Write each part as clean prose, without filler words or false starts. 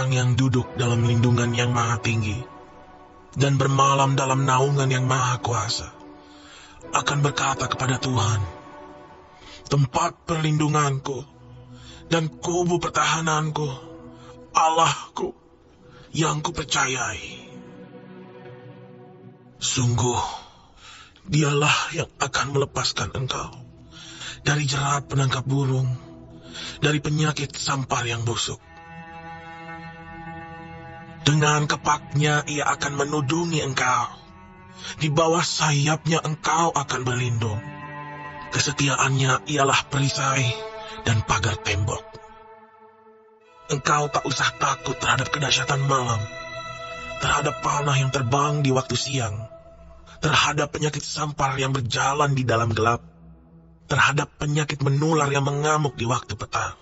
orang yang duduk dalam lindungan yang maha tinggi dan bermalam dalam naungan yang maha kuasa akan berkata kepada Tuhan, tempat perlindunganku dan kubu pertahananku, Allahku yang kupercayai. Sungguh, dialah yang akan melepaskan engkau dari jerat penangkap burung, dari penyakit sampar yang busuk. Dengan kepaknya ia akan menudungi engkau, di bawah sayapnya engkau akan berlindung. Kesetiaannya ialah perisai dan pagar tembok. Engkau tak usah takut terhadap kedahsyatan malam, terhadap panah yang terbang di waktu siang, terhadap penyakit sampar yang berjalan di dalam gelap, terhadap penyakit menular yang mengamuk di waktu petang.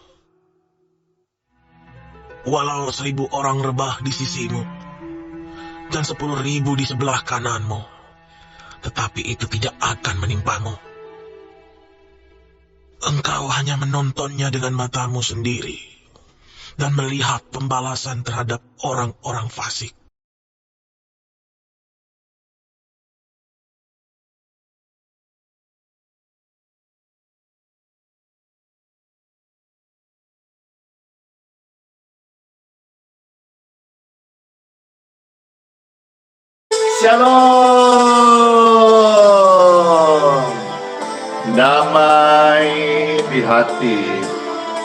Walau 1000 orang rebah di sisimu, dan 10.000 di sebelah kananmu, tetapi itu tidak akan menimpamu. Engkau hanya menontonnya dengan matamu sendiri, dan melihat pembalasan terhadap orang-orang fasik. Shalom, damai di hati.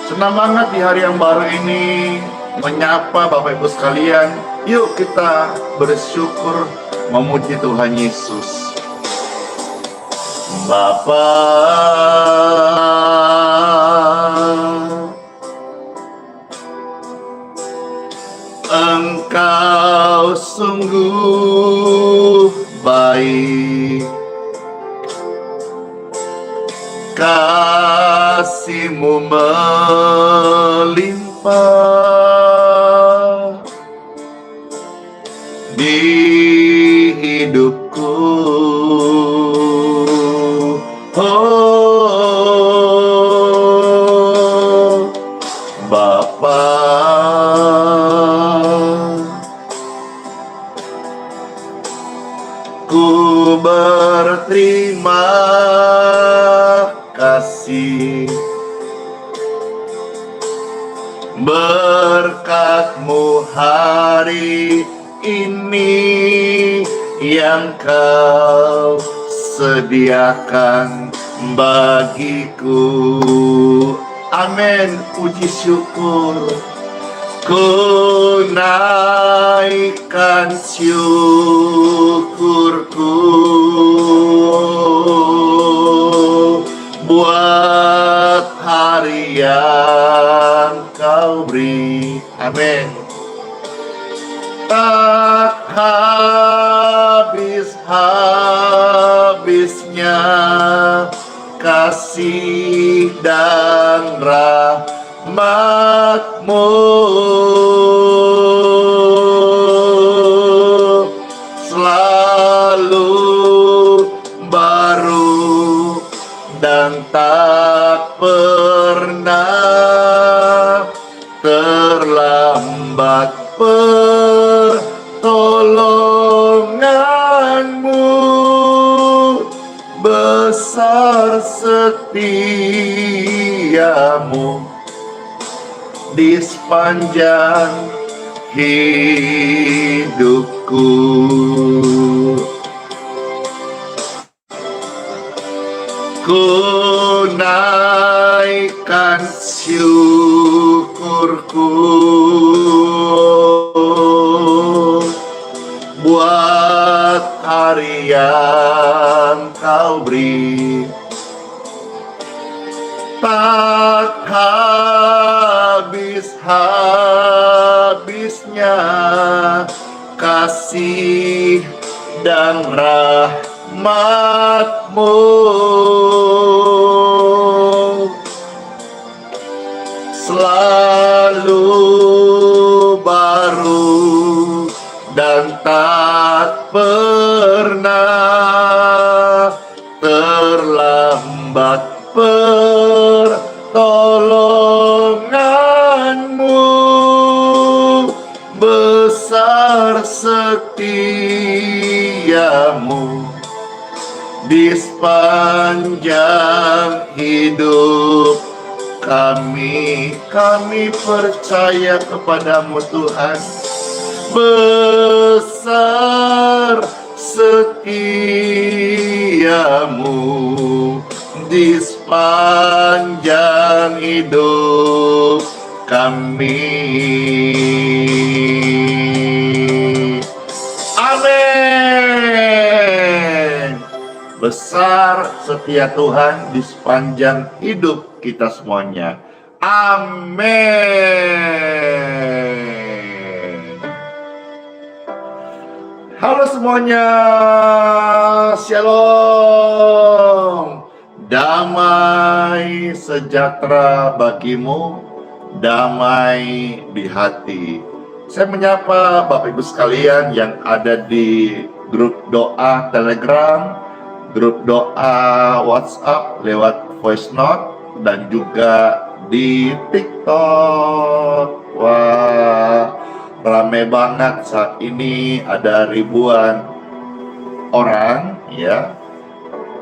Senang banget di hari yang baru ini menyapa Bapak Ibu sekalian. Yuk kita bersyukur memuji Tuhan Yesus. Bapa, Engkau sungguh baik, kasih-Mu melimpah di hidupku. Oh, Bapa, ku berterima kasih berkat-Mu hari ini yang Kau sediakan bagiku. Amin, puji syukur. Ku naikkan syukurku buat hari yang Kau beri. Amin. Tak habis-habisnya kasih dan rahmat-Mu, selalu baru dan tak pernah terlambat. Pertolongan-Mu besar, setia-Mu di sepanjang hidupku. Ku naikkan syukurku buat hari yang Kau beri. Tak habis-habisnya kasih dan rahmat-Mu, selalu baru dan tak pernah terlambat. Pertolongan-Mu setiamu di sepanjang hidup kami. Kami percaya kepadamu Tuhan, besar setiamu di sepanjang hidup kami. Amin. Besar setia Tuhan di sepanjang hidup kita semuanya. Amin. Halo semuanya, Shalom. Damai sejahtera bagimu, damai di hati. Saya menyapa Bapak Ibu sekalian yang ada di grup doa Telegram, grup doa WhatsApp lewat voice note, dan juga di TikTok. Wah, rame banget saat ini, ada ribuan orang ya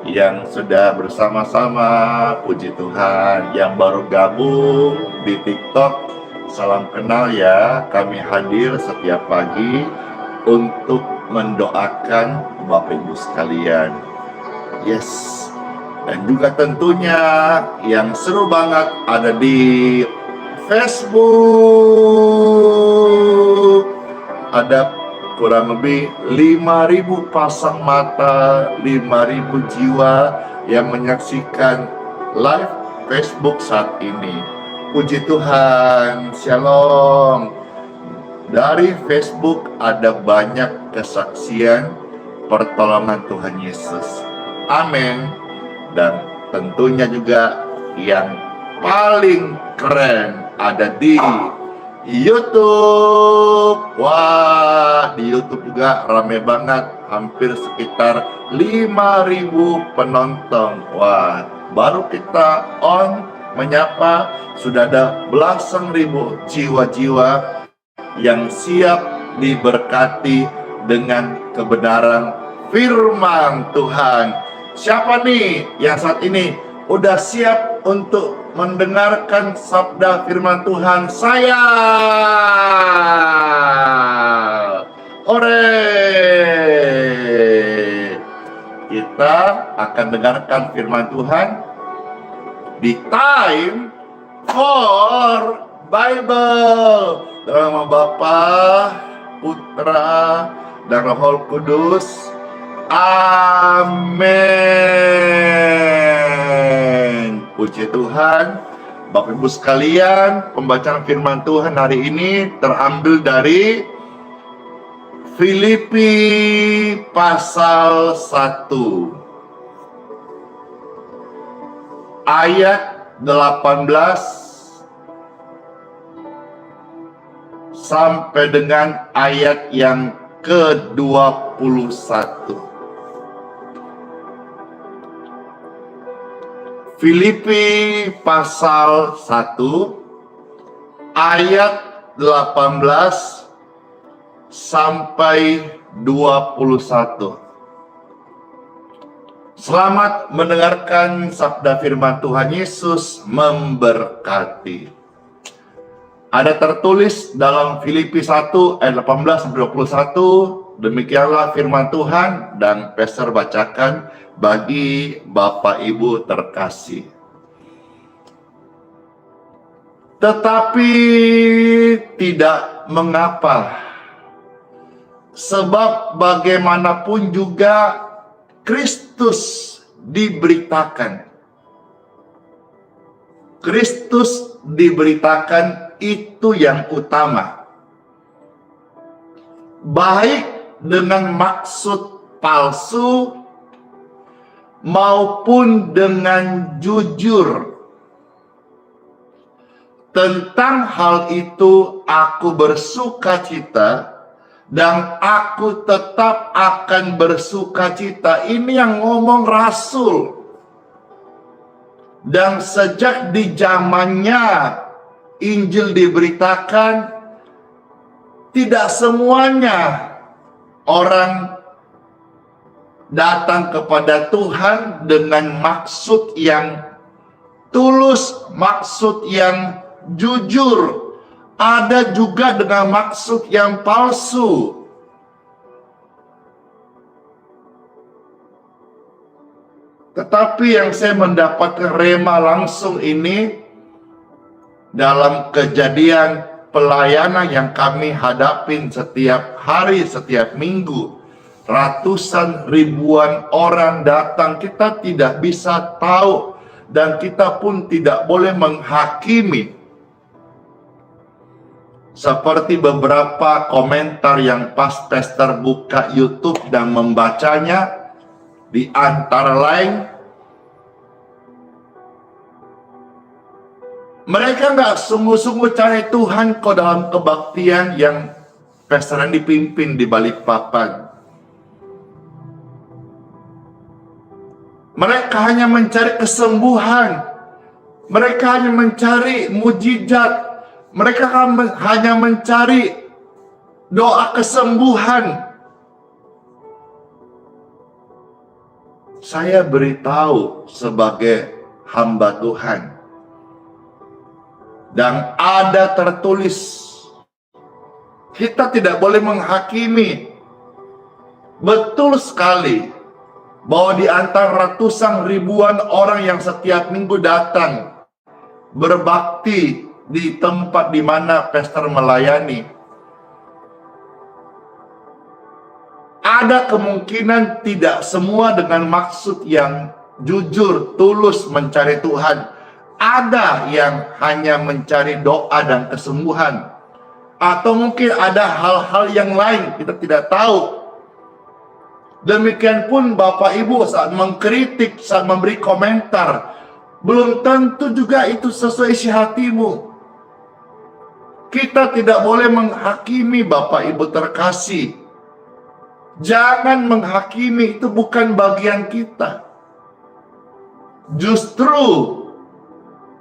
yang sudah bersama-sama. Puji Tuhan. Yang baru gabung di TikTok, salam kenal ya. Kami hadir setiap pagi untuk mendoakan Bapak Ibu sekalian. Yes. Dan juga tentunya yang seru banget ada di Facebook. Ada kurang lebih 5.000 pasang mata, 5.000 jiwa yang menyaksikan live Facebook saat ini. Puji Tuhan, Shalom. Dari Facebook ada banyak kesaksian pertolongan Tuhan Yesus. Amin. Dan tentunya juga yang paling keren ada di YouTube. Wah, di YouTube juga rame banget, hampir sekitar 5.000 penonton. Wah, baru kita on menyapa sudah ada belasan ribu jiwa-jiwa yang siap diberkati dengan kebenaran firman Tuhan. Siapa nih yang saat ini udah siap untuk mendengarkan sabda firman Tuhan? Saya. Hore. Kita akan dengarkan firman Tuhan di Time for Bible. Dalam nama Bapa, Putra, dan Roh Kudus. Amin. Puji Tuhan. Bapak Ibu sekalian, pembacaan firman Tuhan hari ini terambil dari Filipi pasal 1 ayat 18 sampai dengan ayat yang ke-21. Filipi pasal 1 ayat 18 sampai 21. Selamat mendengarkan sabda firman Tuhan. Yesus memberkati. Ada tertulis dalam Filipi 1 ayat 18 sampai 21. Demikianlah firman Tuhan, dan Pastor bacakan bagi Bapak Ibu terkasih. Tetapi tidak mengapa, sebab bagaimanapun juga Kristus diberitakan. Kristus diberitakan, itu yang utama. Baik dengan maksud palsu maupun dengan jujur. Tentang hal itu aku bersukacita, dan aku tetap akan bersukacita. Ini yang ngomong Rasul. Dan sejak di zamannya Injil diberitakan, tidak semuanya orang datang kepada Tuhan dengan maksud yang tulus, maksud yang jujur. Ada juga dengan maksud yang palsu. Tetapi yang saya mendapatkan rema langsung ini dalam kejadian pelayanan yang kami hadapin setiap hari, setiap minggu. Ratusan ribuan orang datang, kita tidak bisa tahu dan kita pun tidak boleh menghakimi. Seperti beberapa komentar yang pas pastor buka YouTube dan membacanya, di antara lain, mereka nggak sungguh-sungguh cari Tuhan kok dalam kebaktian yang pastoran dipimpin di Balikpapan. Mereka hanya mencari kesembuhan. Mereka hanya mencari mujizat. Mereka hanya mencari doa kesembuhan. Saya beritahu sebagai hamba Tuhan. Dan ada tertulis, kita tidak boleh menghakimi. Betul sekali bahwa di antara ratusan ribuan orang yang setiap minggu datang berbakti di tempat di mana pastor melayani, ada kemungkinan tidak semua dengan maksud yang jujur, tulus mencari Tuhan. Ada yang hanya mencari doa dan kesembuhan. Atau mungkin ada hal-hal yang lain, kita tidak tahu. Demikian pun Bapak Ibu saat mengkritik, saat memberi komentar, belum tentu juga itu sesuai isi hatimu. Kita tidak boleh menghakimi Bapak Ibu terkasih. Jangan menghakimi, itu bukan bagian kita. Justru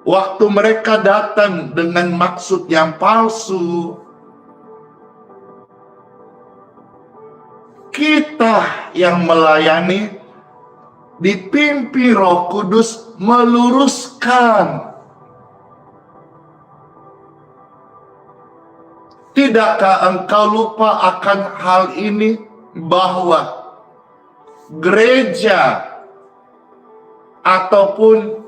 waktu mereka datang dengan maksud yang palsu, kita yang melayani dipimpin Roh Kudus meluruskan. Tidakkah engkau lupa akan hal ini, bahwa gereja ataupun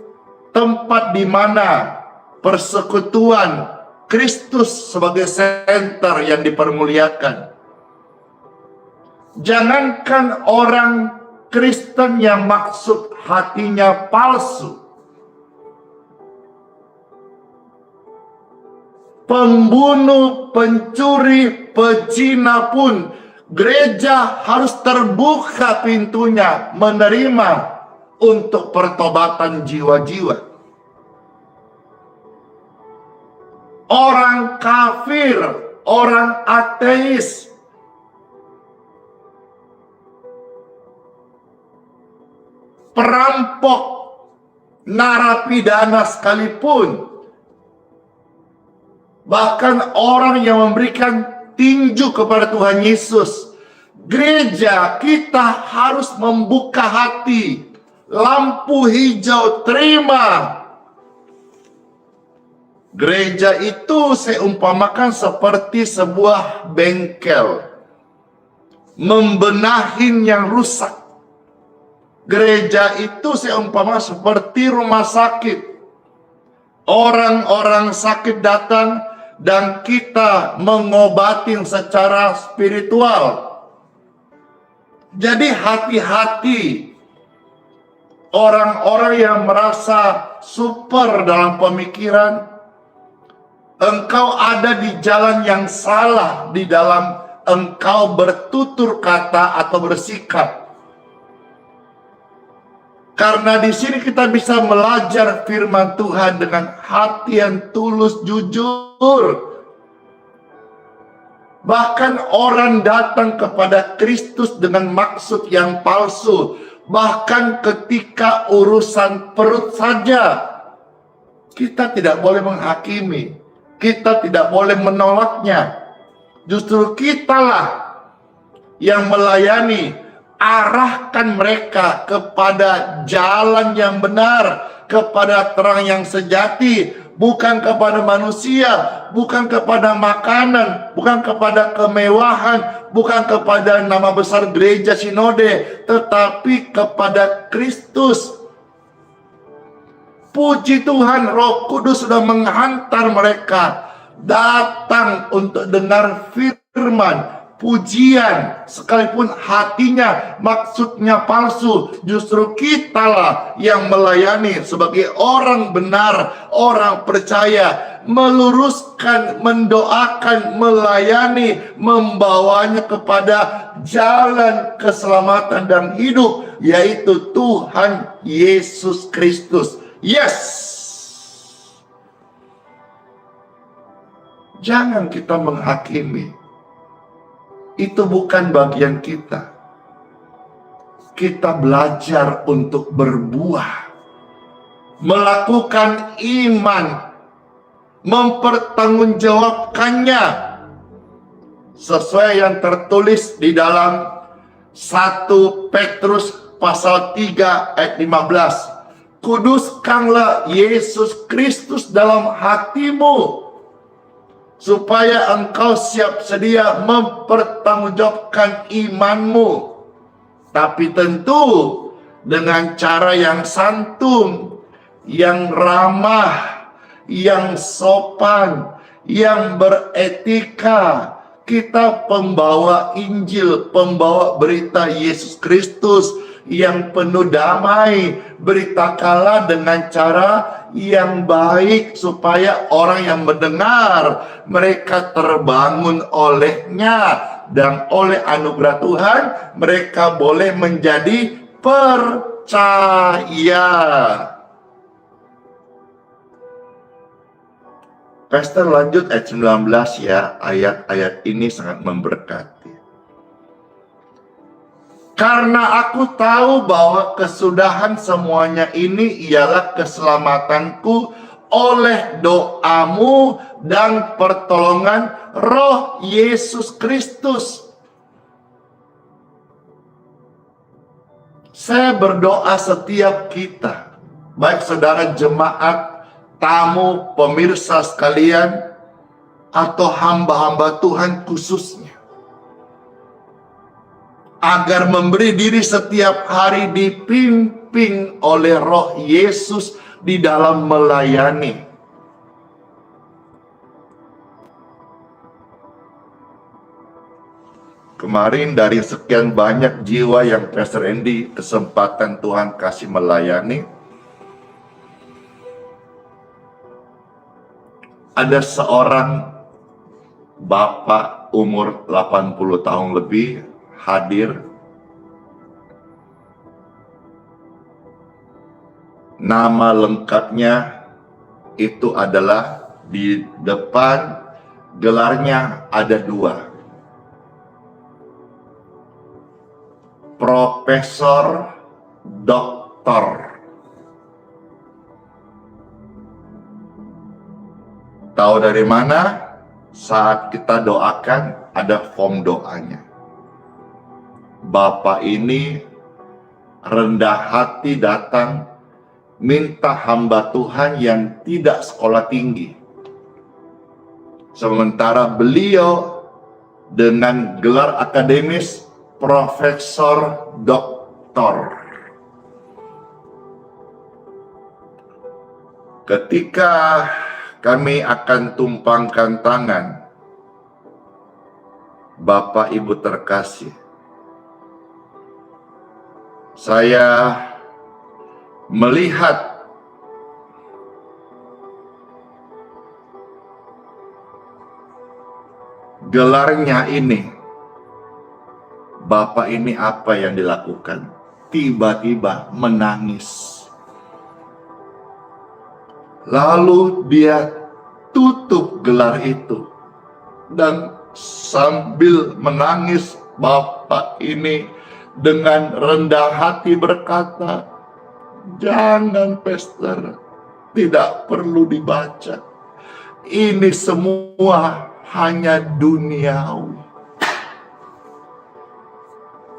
tempat di mana persekutuan Kristus sebagai senter yang dipermuliakan, jangankan orang Kristen yang maksud hatinya palsu, pembunuh, pencuri, pezina pun gereja harus terbuka pintunya menerima untuk pertobatan jiwa-jiwa. Orang kafir, orang ateis, perampok, narapidana sekalipun, bahkan orang yang memberikan tinju kepada Tuhan Yesus, gereja kita harus membuka hati, lampu hijau, terima. Gereja itu saya umpamakan seperti sebuah bengkel, membenahin yang rusak. Gereja itu saya umpamakan seperti rumah sakit. Orang-orang sakit datang dan kita mengobatin secara spiritual. Jadi hati-hati orang-orang yang merasa super dalam pemikiran. Engkau ada di jalan yang salah di dalam engkau bertutur kata atau bersikap. Karena di sini kita bisa belajar firman Tuhan dengan hati yang tulus, jujur. Bahkan orang datang kepada Kristus dengan maksud yang palsu. Bahkan ketika urusan perut saja, kita tidak boleh menghakimi. Kita tidak boleh menolaknya. Justru kitalah yang melayani arahkan mereka kepada jalan yang benar, kepada terang yang sejati, bukan kepada manusia, bukan kepada makanan, bukan kepada kemewahan, bukan kepada nama besar gereja sinode, tetapi kepada Kristus. Puji Tuhan, Roh Kudus sudah menghantar mereka datang untuk dengar firman, pujian, sekalipun hatinya maksudnya palsu. Justru kitalah yang melayani sebagai orang benar, orang percaya, meluruskan, mendoakan, melayani, membawanya kepada jalan keselamatan dan hidup, yaitu Tuhan Yesus Kristus. Yes! Jangan kita menghakimi. Itu bukan bagian kita. Kita belajar untuk berbuah, melakukan iman, mempertanggungjawabkannya sesuai yang tertulis di dalam 1 Petrus pasal 3 ayat 15. Kuduskanlah Yesus Kristus dalam hatimu, supaya engkau siap sedia mempertanggungjawabkan imanmu, tapi tentu dengan cara yang santun, yang ramah, yang sopan, yang beretika. Kita pembawa Injil, pembawa berita Yesus Kristus yang penuh damai. Beritakanlah dengan cara yang baik, supaya orang yang mendengar mereka terbangun olehnya, dan oleh anugerah Tuhan mereka boleh menjadi percaya. Pastor lanjut ayat 19 ya. Ayat-ayat ini sangat memberkati. Karena aku tahu bahwa kesudahan semuanya ini ialah keselamatanku oleh doamu dan pertolongan Roh Yesus Kristus. Saya berdoa setiap kita, baik saudara jemaat, tamu, pemirsa sekalian, atau hamba-hamba Tuhan khususnya, agar memberi diri setiap hari dipimpin oleh Roh Yesus di dalam melayani. Kemarin dari sekian banyak jiwa yang Pastor Andy kesempatan Tuhan kasih melayani, ada seorang bapak umur 80 tahun lebih hadir. Nama lengkapnya itu adalah di depan gelarnya ada 2. Profesor Doktor. Tahu dari mana? Saat kita doakan ada form doanya. Bapak ini rendah hati datang minta hamba Tuhan yang tidak sekolah tinggi. Sementara beliau dengan gelar akademis Profesor Doktor. Ketika kami akan tumpangkan tangan, Bapak Ibu terkasih, saya melihat gelarnya ini. Bapak ini apa yang dilakukan? Tiba-tiba menangis. Lalu dia tutup gelar itu. Dan sambil menangis, Bapak ini dengan rendah hati berkata, "Jangan, Pastor, tidak perlu dibaca. Ini semua hanya duniawi."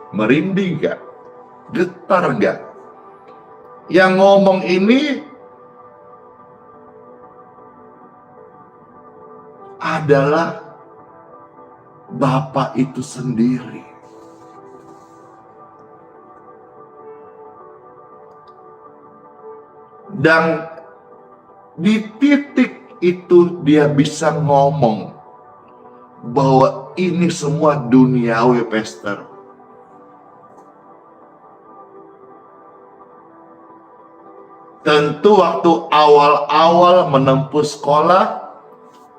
Merinding gak? Getar gak? Yang ngomong ini adalah Bapa itu sendiri. Dan di titik itu dia bisa ngomong bahwa ini semua duniawi, Pastor. Tentu waktu awal-awal menempuh sekolah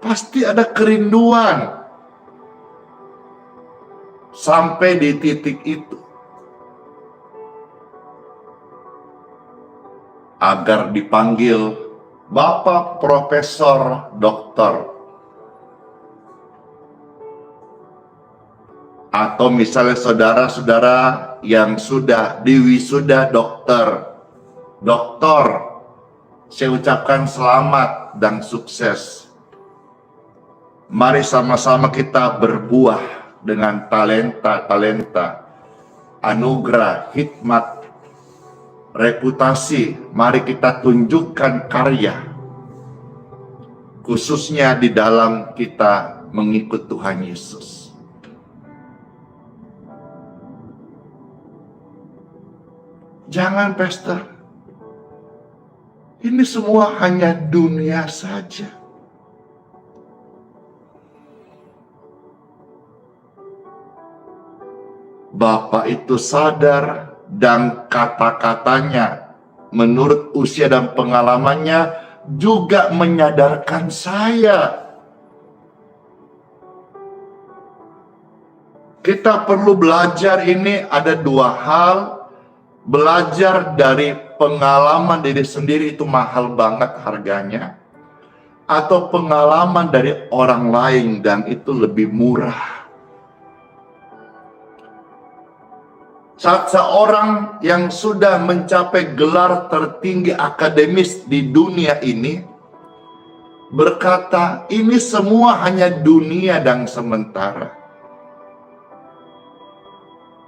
pasti ada kerinduan sampai di titik itu, agar dipanggil Bapak Profesor Doktor, atau misalnya saudara-saudara yang sudah diwisuda doktor, saya ucapkan selamat dan sukses. Mari sama-sama kita berbuah dengan talenta, anugerah, hikmat, reputasi. Mari kita tunjukkan karya, khususnya di dalam kita mengikut Tuhan Yesus. Jangan, Pastor, ini semua hanya dunia saja. Bapak itu sadar, dan kata-katanya menurut usia dan pengalamannya juga menyadarkan saya. Kita perlu belajar, ini ada dua hal. Belajar dari pengalaman diri sendiri itu mahal banget harganya, atau pengalaman dari orang lain dan itu lebih murah. Saat seorang yang sudah mencapai gelar tertinggi akademis di dunia ini berkata, ini semua hanya dunia dan sementara.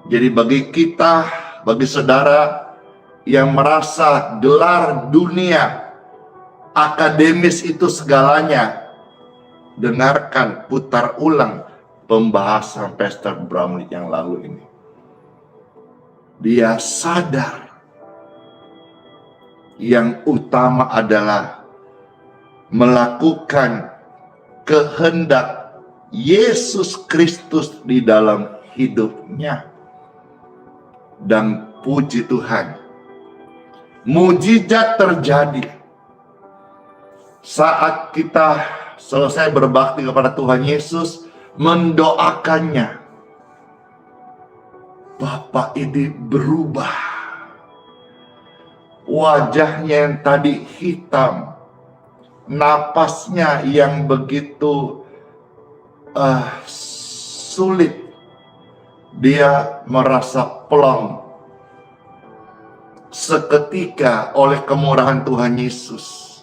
Jadi bagi kita, bagi saudara yang merasa gelar dunia akademis itu segalanya, dengarkan, putar ulang pembahasan Pastor Brownlee yang lalu ini. Dia sadar yang utama adalah melakukan kehendak Yesus Kristus di dalam hidupnya. Dan puji Tuhan, mujizat terjadi saat kita selesai berbakti kepada Tuhan Yesus, mendoakannya. Bapak ini berubah. Wajahnya yang tadi hitam, napasnya yang begitu sulit, dia merasa plong. Seketika oleh kemurahan Tuhan Yesus,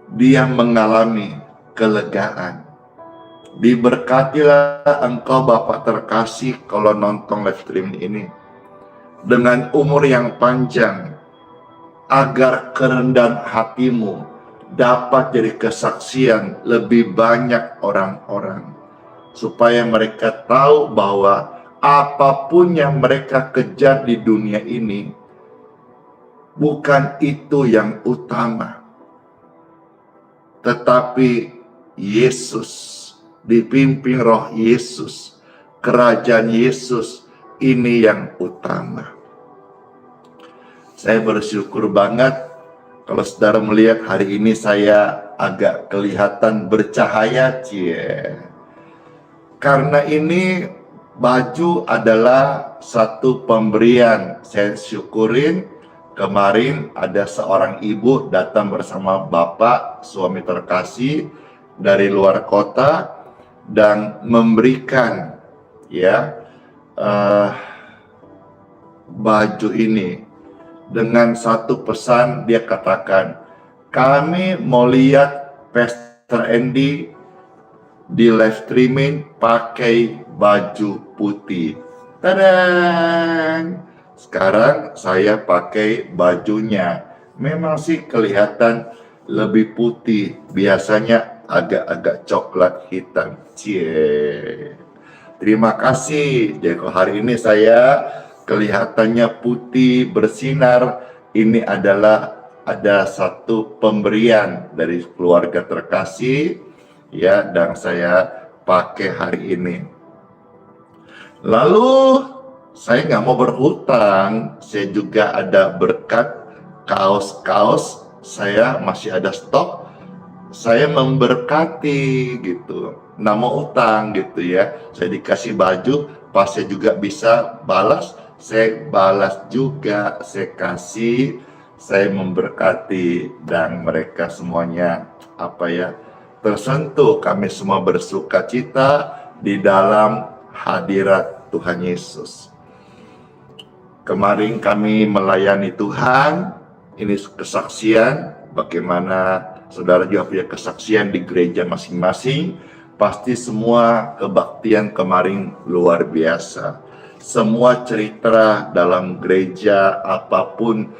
dia mengalami kelegaan. Diberkatilah engkau Bapak terkasih kalau nonton live stream ini, dengan umur yang panjang, agar kerendahan hatimu dapat jadi kesaksian lebih banyak orang-orang, supaya mereka tahu bahwa apapun yang mereka kejar di dunia ini bukan itu yang utama, tetapi Yesus, dipimpin Roh Yesus, kerajaan Yesus, ini yang utama. Saya bersyukur banget kalau saudara melihat hari ini saya agak kelihatan bercahaya, karena ini baju adalah satu pemberian. Saya syukurin kemarin ada seorang ibu datang bersama bapak suami terkasih dari luar kota dan memberikan baju ini dengan satu pesan. Dia katakan, kami mau lihat Pastor Andy di live streaming pakai baju putih, Tadang! Sekarang saya pakai bajunya. Memang sih kelihatan lebih putih. Biasanya agak-agak coklat hitam. Cie. Terima kasih. Jadi kalau hari ini saya kelihatannya putih bersinar. Ini adalah ada satu pemberian dari keluarga terkasih ya, dan saya pakai hari ini. Lalu saya nggak mau berhutang, saya juga ada berkat kaos-kaos, saya masih ada stok, saya memberkati gitu, nggak mau utang gitu ya. Saya dikasih baju, pas saya juga bisa balas, saya balas juga, saya kasih, saya memberkati, dan mereka semuanya tersentuh. Kami semua bersuka cita di dalam hadirat Tuhan Yesus. Kemarin kami melayani Tuhan, ini kesaksian bagaimana saudara juga punya kesaksian di gereja masing-masing. Pasti semua kebaktian kemarin luar biasa. Semua cerita dalam gereja, apapun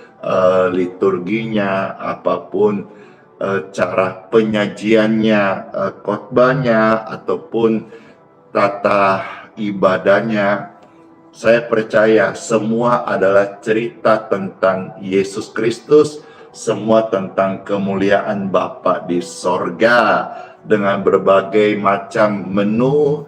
liturginya, apapun cara penyajiannya, khotbahnya, ataupun tata ibadahnya, saya percaya semua adalah cerita tentang Yesus Kristus, semua tentang kemuliaan Bapa di sorga, dengan berbagai macam menu,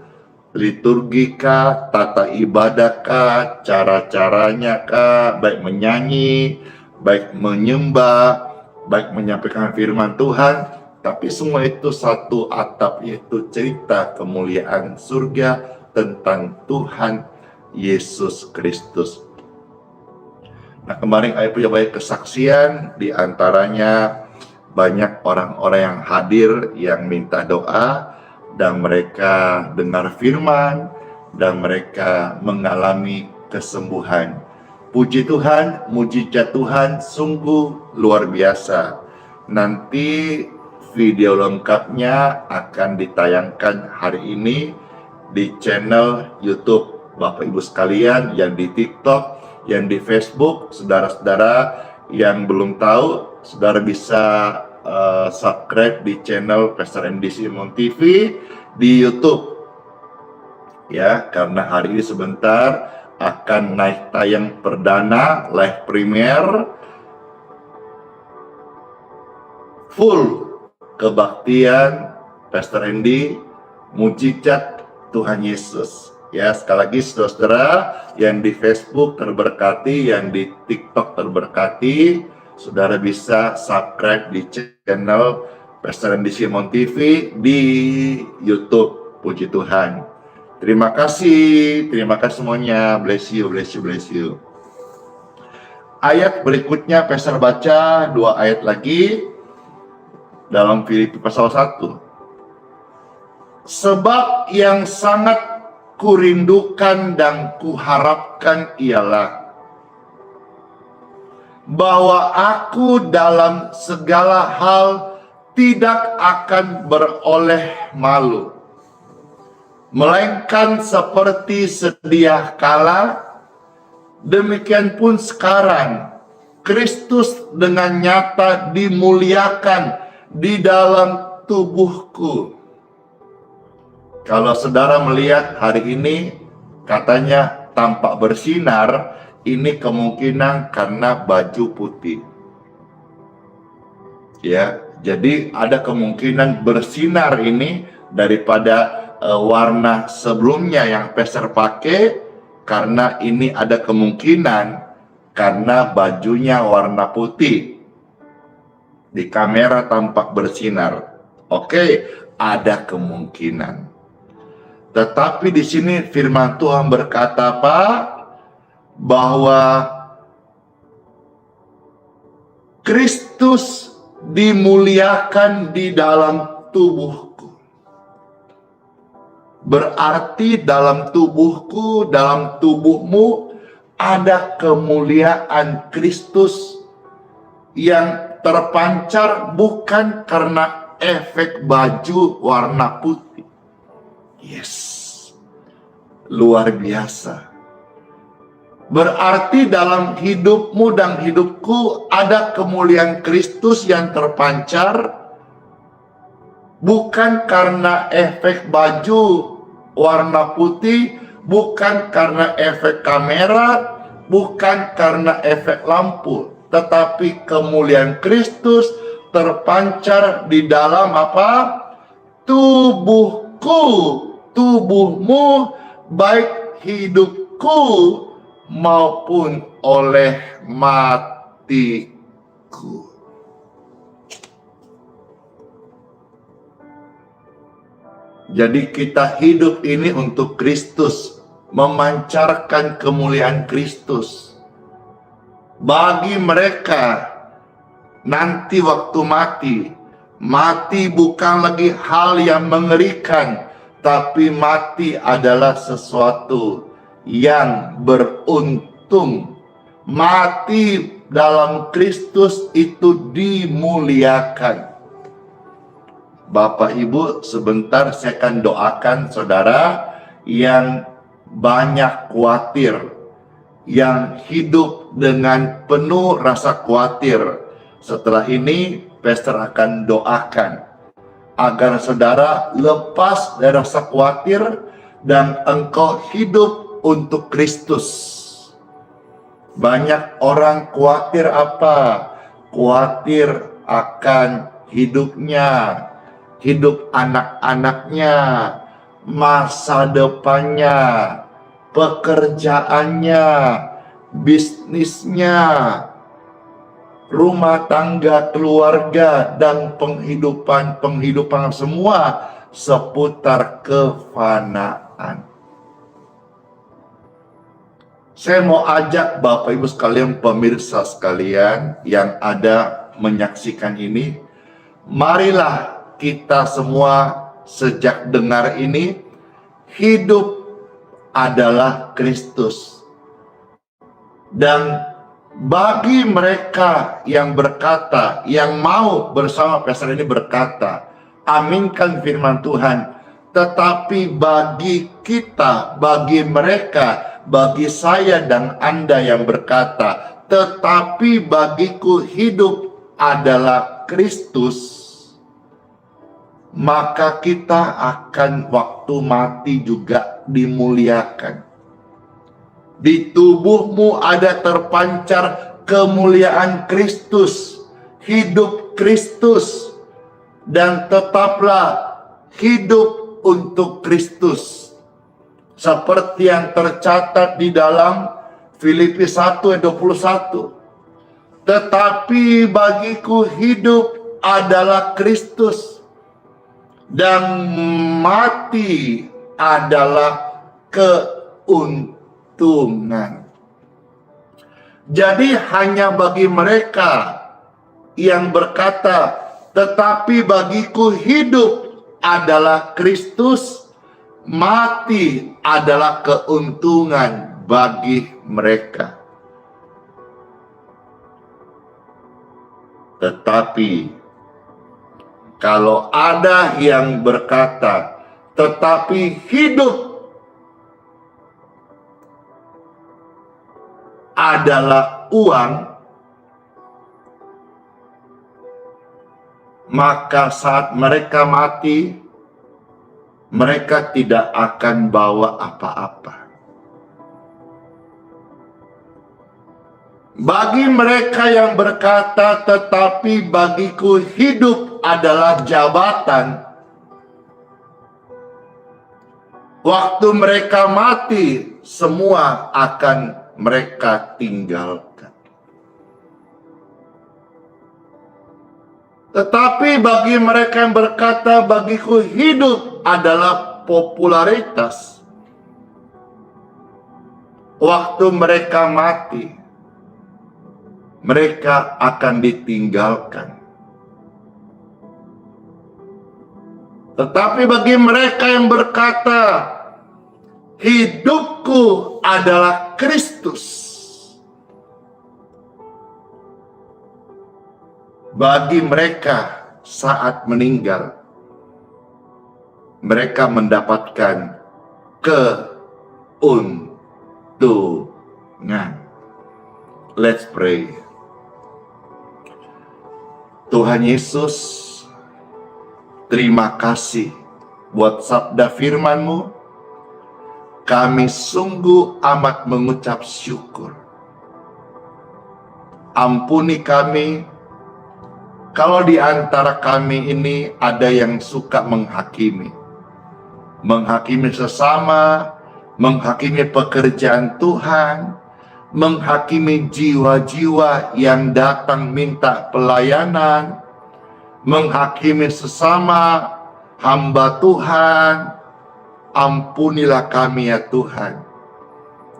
liturgika, tata ibadahkah, cara-caranya kah, baik menyanyi, baik menyembah, baik menyampaikan firman Tuhan, tapi semua itu satu atap, yaitu cerita kemuliaan surga tentang Tuhan Yesus Kristus. Nah, kemarin saya punya banyak kesaksian, di antaranya banyak orang-orang yang hadir yang minta doa, dan mereka dengar firman, dan mereka mengalami kesembuhan. Puji Tuhan, mujizat Tuhan sungguh luar biasa. Nanti video lengkapnya akan ditayangkan hari ini di channel YouTube Bapak Ibu sekalian, yang di TikTok, yang di Facebook. Saudara-saudara yang belum tahu, saudara bisa subscribe di channel Pastor Andy Simon TV di YouTube ya, karena hari ini sebentar akan naik tayang perdana live premiere full kebaktian Pastor Andy, mujizat Tuhan Yesus ya. Sekali lagi saudara-saudara yang di Facebook terberkati, yang di TikTok terberkati, saudara bisa subscribe di channel Pastor Andy Simon TV di YouTube. Puji Tuhan. Terima kasih semuanya. Bless you, bless you, bless you. Ayat berikutnya Pastor baca 2 ayat lagi dalam Filipi pasal 1. Sebab yang sangat kurindukan dan kuharapkan ialah bahwa aku dalam segala hal tidak akan beroleh malu, melainkan seperti sedia kala, demikian pun sekarang Kristus dengan nyata dimuliakan di dalam tubuhku. Kalau saudara melihat hari ini katanya tampak bersinar, ini kemungkinan karena baju putih. Ya, jadi ada kemungkinan bersinar ini daripada warna sebelumnya yang Pastor pakai, karena ini ada kemungkinan karena bajunya warna putih. Di kamera tampak bersinar. Oke, ada kemungkinan. Tetapi di sini firman Tuhan berkata apa? Bahwa Kristus dimuliakan di dalam tubuhku. Berarti dalam tubuhku, dalam tubuhmu ada kemuliaan Kristus yang terpancar bukan karena efek baju warna putih. Yes, luar biasa. Berarti dalam hidupmu dan hidupku ada kemuliaan Kristus yang terpancar, bukan karena efek baju warna putih, bukan karena efek kamera, bukan karena efek lampu, tetapi kemuliaan Kristus terpancar di dalam apa? Tubuhku, tubuhmu, baik hidupku maupun oleh matiku. Jadi kita hidup ini untuk Kristus, memancarkan kemuliaan Kristus. Bagi mereka nanti waktu mati bukan lagi hal yang mengerikan, tapi mati adalah sesuatu yang beruntung. Mati dalam Kristus itu dimuliakan. Bapak Ibu, sebentar saya akan doakan saudara yang banyak khawatir, yang hidup dengan penuh rasa khawatir. Setelah ini, pastor akan doakan agar saudara lepas dari rasa khawatir dan engkau hidup untuk Kristus. Banyak orang khawatir apa? Khawatir akan hidupnya, hidup anak-anaknya, masa depannya, pekerjaannya, bisnisnya, rumah tangga, keluarga, dan penghidupan semua seputar kefanaan. Saya mau ajak Bapak Ibu sekalian, pemirsa sekalian yang ada menyaksikan ini, marilah kita semua sejak dengar ini, hidup adalah Kristus. Dan bagi mereka yang berkata, yang mau bersama pastor ini berkata, aminkan firman Tuhan. Tetapi bagi kita, bagi mereka, bagi saya dan Anda yang berkata, tetapi bagiku hidup adalah Kristus, maka kita akan waktu mati juga dimuliakan. Di tubuhmu ada terpancar kemuliaan Kristus, hidup Kristus, dan tetaplah hidup untuk Kristus. Seperti yang tercatat di dalam Filipi 1 ayat 21. Tetapi bagiku hidup adalah Kristus, dan mati adalah keuntungan. Jadi hanya bagi mereka yang berkata, tetapi bagiku hidup adalah Kristus, mati adalah keuntungan bagi mereka. Tetapi kalau ada yang berkata, tetapi hidup adalah uang, maka saat mereka mati, mereka tidak akan bawa apa-apa. Bagi mereka yang berkata, tetapi bagiku hidup adalah jabatan, waktu mereka mati, semua akan mereka tinggalkan. Tetapi bagi mereka yang berkata, bagiku hidup adalah popularitas, waktu mereka mati, mereka akan ditinggalkan. Tetapi bagi mereka yang berkata, hidupku adalah Kristus, bagi mereka saat meninggal, mereka mendapatkan keuntungan. Nah, let's pray. Tuhan Yesus, terima kasih buat sabda firman-Mu. Kami sungguh amat mengucap syukur. Ampuni kami kalau di antara kami ini ada yang suka menghakimi sesama, menghakimi pekerjaan Tuhan, menghakimi jiwa-jiwa yang datang minta pelayanan, menghakimi sesama hamba Tuhan. Ampunilah kami ya Tuhan,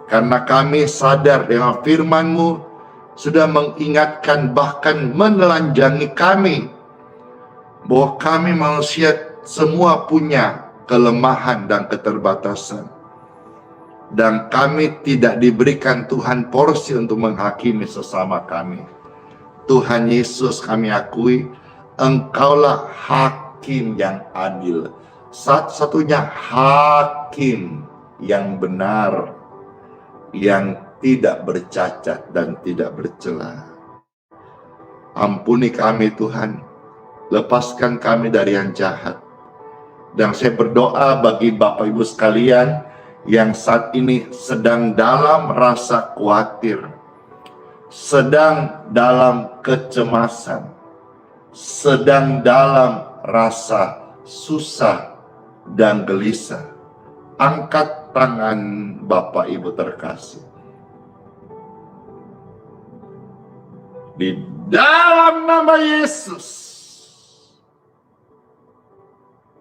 karena kami sadar dengan firman-Mu sudah mengingatkan, bahkan menelanjangi kami, bahwa kami manusia semua punya kelemahan dan keterbatasan, dan kami tidak diberikan Tuhan porsi untuk menghakimi sesama kami. Tuhan Yesus, kami akui Engkaulah hakim yang adil, satu-satunya hakim yang benar, yang tidak bercacat dan tidak bercela. Ampuni kami Tuhan, lepaskan kami dari yang jahat. Dan saya berdoa bagi Bapak Ibu sekalian yang saat ini sedang dalam rasa khawatir, sedang dalam kecemasan, sedang dalam rasa susah dan gelisah. Angkat tangan Bapak Ibu terkasih. Di dalam nama Yesus,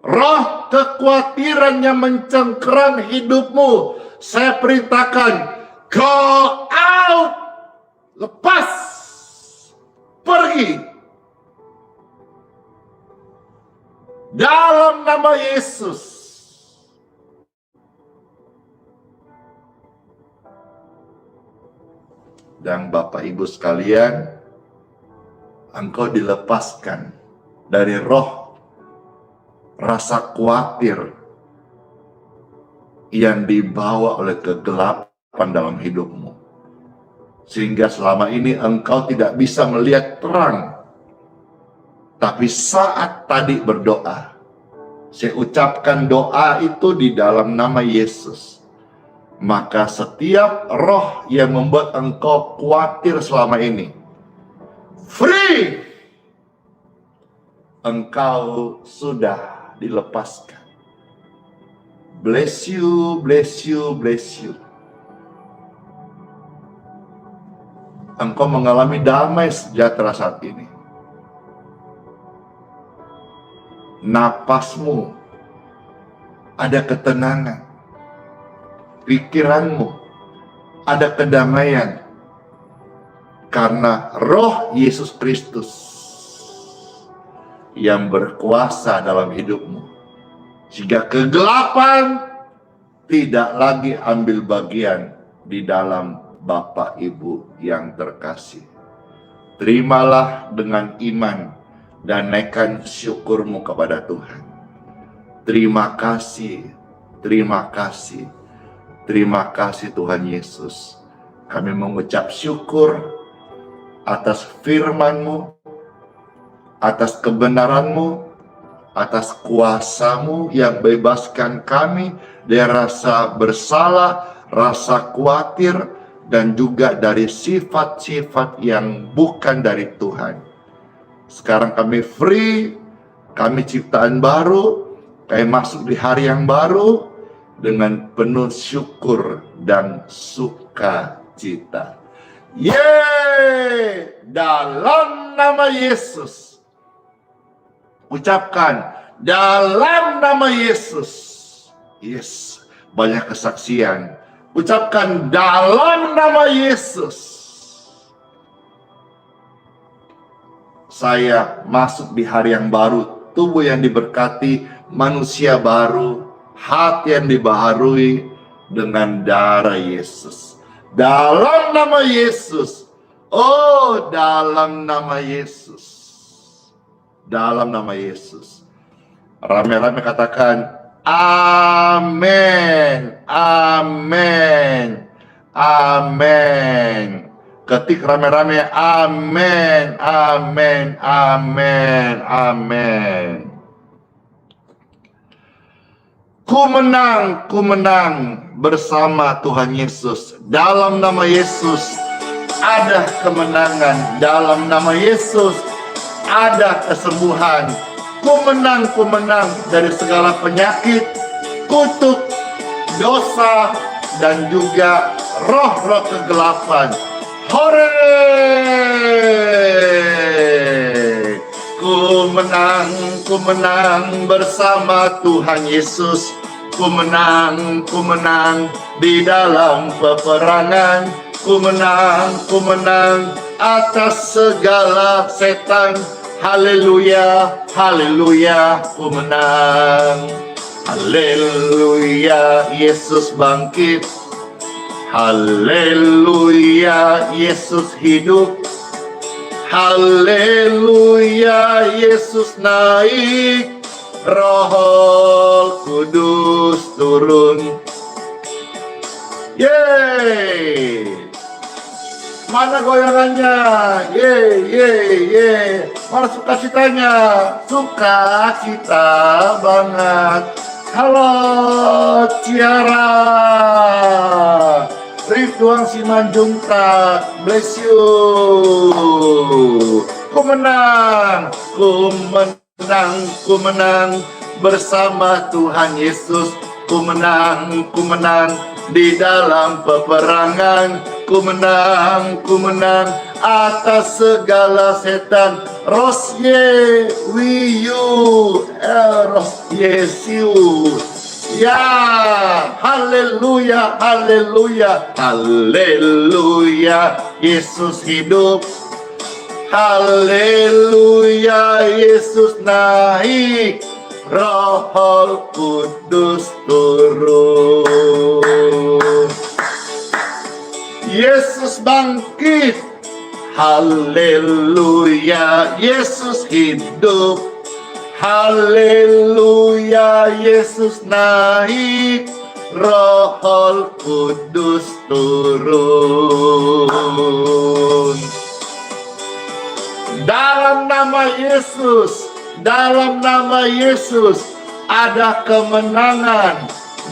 roh kekhawatiran yang mencengkeram hidupmu, saya perintahkan, go out, lepas, pergi. Dalam nama Yesus. Dan Bapak Ibu sekalian, engkau dilepaskan dari roh rasa khawatir yang dibawa oleh kegelapan dalam hidupmu, sehingga selama ini engkau tidak bisa melihat terang. Tapi saat tadi berdoa, saya ucapkan doa itu di dalam nama Yesus, maka setiap roh yang membuat engkau khawatir selama ini, free, engkau sudah dilepaskan. Bless you, bless you, bless you. Engkau mengalami damai sejahtera saat ini. Napasmu ada ketenangan, pikiranmu ada kedamaian, karena roh Yesus Kristus yang berkuasa dalam hidupmu, sehingga kegelapan tidak lagi ambil bagian di dalam Bapak Ibu yang terkasih. Terimalah dengan iman dan naikkan syukurmu kepada Tuhan. Terima kasih, terima kasih, terima kasih Tuhan Yesus. Kami mengucap syukur atas firman-Mu, atas kebenaran-Mu, atas kuasa-Mu yang bebaskan kami dari rasa bersalah, rasa khawatir, dan juga dari sifat-sifat yang bukan dari Tuhan. Sekarang kami free, kami ciptaan baru, kami masuk di hari yang baru dengan penuh syukur dan sukacita. Yeay! Dalam nama Yesus. Ucapkan, dalam nama Yesus. Yes, banyak kesaksian. Ucapkan, dalam nama Yesus. Saya masuk di hari yang baru, tubuh yang diberkati, manusia baru, hati yang dibaharui dengan darah Yesus. Dalam nama Yesus. Oh, dalam nama Yesus. Dalam nama Yesus. Rame-rame katakan, amin, amin, Amin. Ketik rame-rame, amin, amin, amin, amin. Ku menang bersama Tuhan Yesus. Dalam nama Yesus ada kemenangan. Dalam nama Yesus ada kesembuhan. Ku menang dari segala penyakit, kutuk, dosa, dan juga roh-roh kegelapan. Hore! Ku menang bersama Tuhan Yesus. Ku menang di dalam peperangan. Ku menang atas segala setan. Haleluya, haleluya, ku menang. Haleluya, Yesus bangkit. Haleluya, Yesus hidup. Haleluya, Yesus naik. Roh Kudus turun. Yeay. Mana goyangannya? Yeay. Mana sukacitanya? Sukacita banget. Halo Ciara, Ridwan Simanjuntak, bless you. Ku menang bersama Tuhan Yesus. Ku menang di dalam peperangan. Ku menang atas segala setan. Rosye wiyu Rosyesu. Ya, haleluya, haleluya, haleluya, Yesus hidup. Haleluya, Yesus naik. Roh Kudus turun. Yesus bangkit. Haleluya, Yesus hidup. Haleluya, Yesus naik. Roh Kudus turun. Dalam nama Yesus ada kemenangan.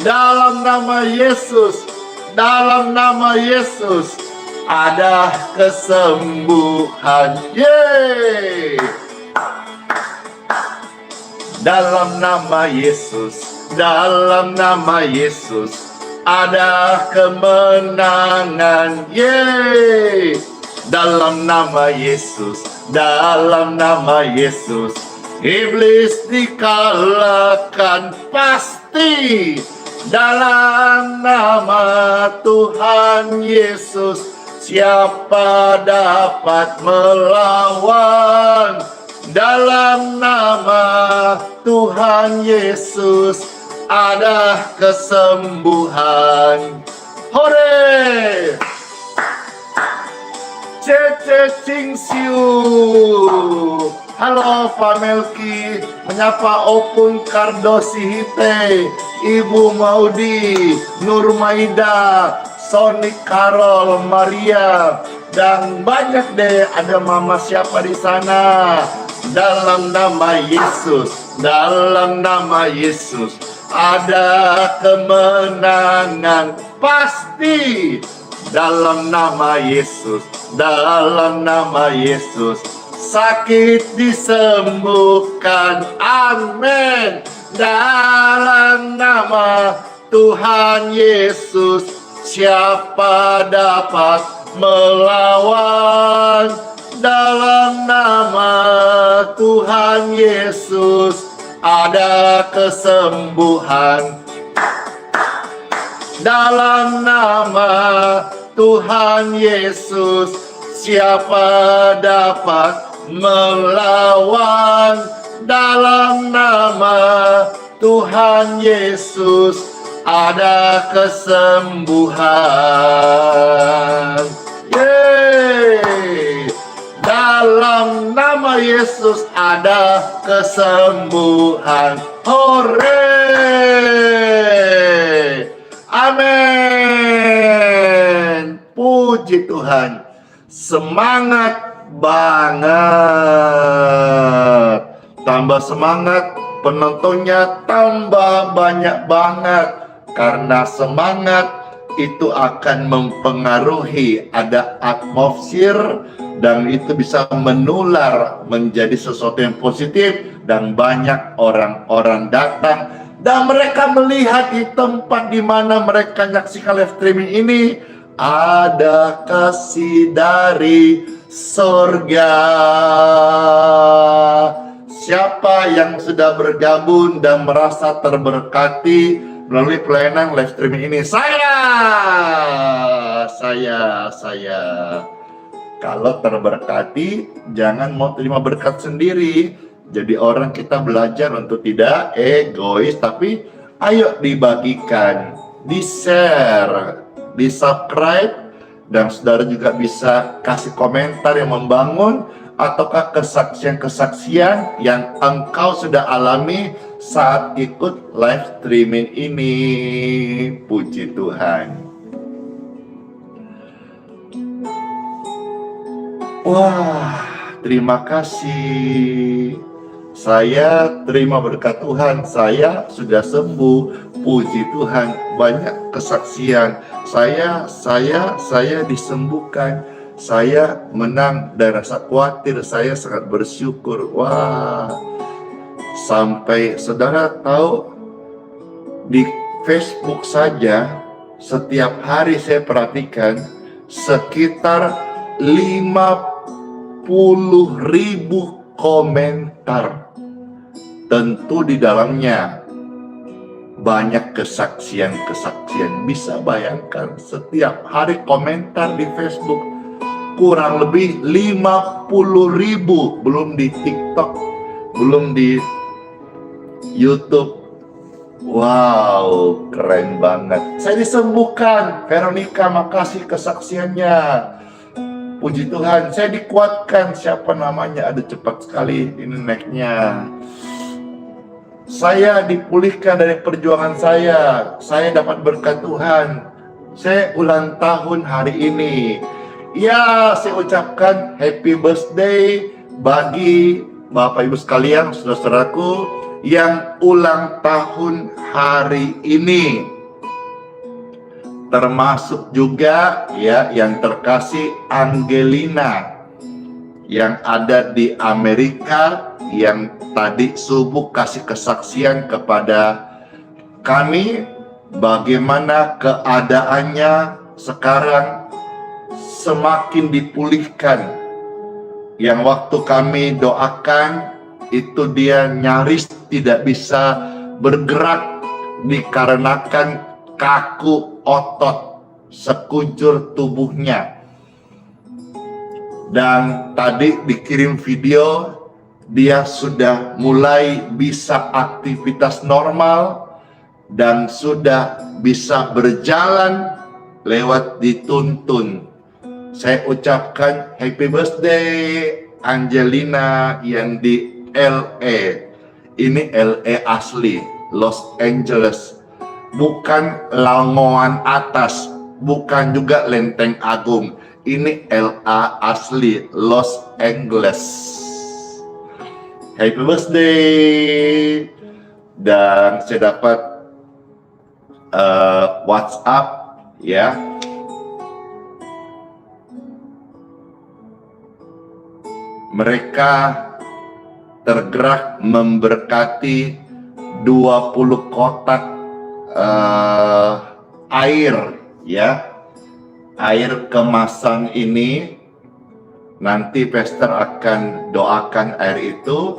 Dalam nama Yesus ada kesembuhan. Yeay. Dalam nama Yesus ada kemenangan. Yeay. Dalam nama Yesus iblis dikalahkan pasti. Dalam nama Tuhan Yesus siapa dapat melawan? Dalam nama Tuhan Yesus ada kesembuhan. Hore! Cece Cingsiu. Halo Pak Melki, menyapa Opung Kardosihite, Ibu Maudi, Nur Maida, Sonic Carol, Maria, dan banyak deh, ada mama siapa di sana. Dalam nama Yesus ada kemenangan pasti. Dalam nama Yesus sakit disembuhkan. Amin. Dalam nama Tuhan Yesus siapa dapat melawan? Dalam nama Tuhan Yesus ada kesembuhan. Dalam nama Tuhan Yesus siapa dapat melawan? Dalam nama Tuhan Yesus ada kesembuhan. Yeay. Dalam nama Yesus ada kesembuhan. Hore! Amin. Puji Tuhan. Semangat banget. Tambah semangat, penontonnya tambah banyak banget. Karena semangat itu akan mempengaruhi ada atmosfer, dan itu bisa menular menjadi sesuatu yang positif, dan banyak orang-orang datang dan mereka melihat di tempat di mana mereka menyaksikan live streaming ini ada kasih dari surga. Siapa yang sudah bergabung dan merasa terberkati melalui pelayanan live streaming ini? Saya. Kalau terberkati, jangan mau terima berkat sendiri. Jadi orang kita belajar untuk tidak egois, tapi ayo dibagikan, di-share, di-subscribe, dan saudara juga bisa kasih komentar yang membangun, ataukah kesaksian-kesaksian yang engkau sudah alami saat ikut live streaming ini. Puji Tuhan. Wah, terima kasih. Saya terima berkat Tuhan, saya sudah sembuh. Puji Tuhan, banyak kesaksian. Saya disembuhkan. Saya menang dari rasa khawatir, saya sangat bersyukur. Wah, sampai saudara tahu, di Facebook saja setiap hari saya perhatikan sekitar 50.000 komentar. Tentu di dalamnya banyak kesaksian-kesaksian. Bisa bayangkan setiap hari komentar di Facebook kurang lebih 50.000, belum di TikTok, belum di YouTube. Wow, keren banget. Saya disembuhkan. Veronica, makasih kesaksiannya. Puji Tuhan, saya dikuatkan. Siapa namanya? Ada cepat sekali ini naiknya. Saya dipulihkan dari perjuangan saya. Saya dapat berkat Tuhan. Saya ulang tahun hari ini. Ya, saya ucapkan happy birthday bagi Bapak Ibu sekalian, saudara-saudaraku yang ulang tahun hari ini. Termasuk juga ya yang terkasih Angelina yang ada di Amerika, yang tadi subuh kasih kesaksian kepada kami bagaimana keadaannya sekarang semakin dipulihkan. Yang waktu kami doakan itu dia nyaris tidak bisa bergerak dikarenakan kaku otot sekujur tubuhnya. Dan tadi dikirim video, dia sudah mulai bisa aktivitas normal dan sudah bisa berjalan lewat dituntun. Saya ucapkan happy birthday Angelina yang di LA. Ini LA asli, Los Angeles. Bukan Lamongan atas, bukan juga Lenteng Agung. Ini LA asli, Los Angeles. Happy birthday. Dan saya dapat WhatsApp ya. Mereka tergerak memberkati 20 kotak air ya, air kemasan ini. Nanti pastor akan doakan air itu,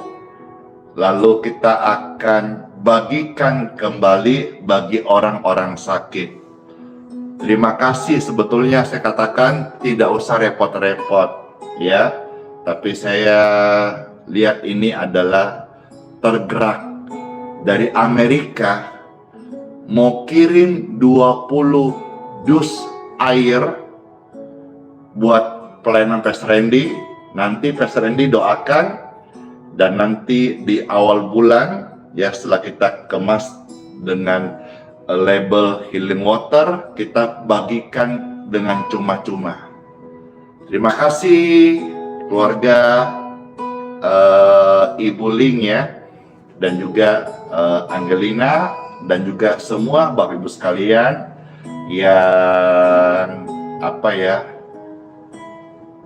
lalu kita akan bagikan kembali bagi orang-orang sakit. Terima kasih, sebetulnya saya katakan tidak usah repot-repot ya, tapi saya lihat ini adalah tergerak dari Amerika mau kirim 20 dus air buat pelayanan Pastor Randy. Nanti Pastor Randy doakan, dan nanti di awal bulan ya, setelah kita kemas dengan label Healing Water, kita bagikan dengan cuma-cuma Terima kasih keluarga Ibu Ling ya, dan juga Angelina, dan juga semua Bapak Ibu sekalian yang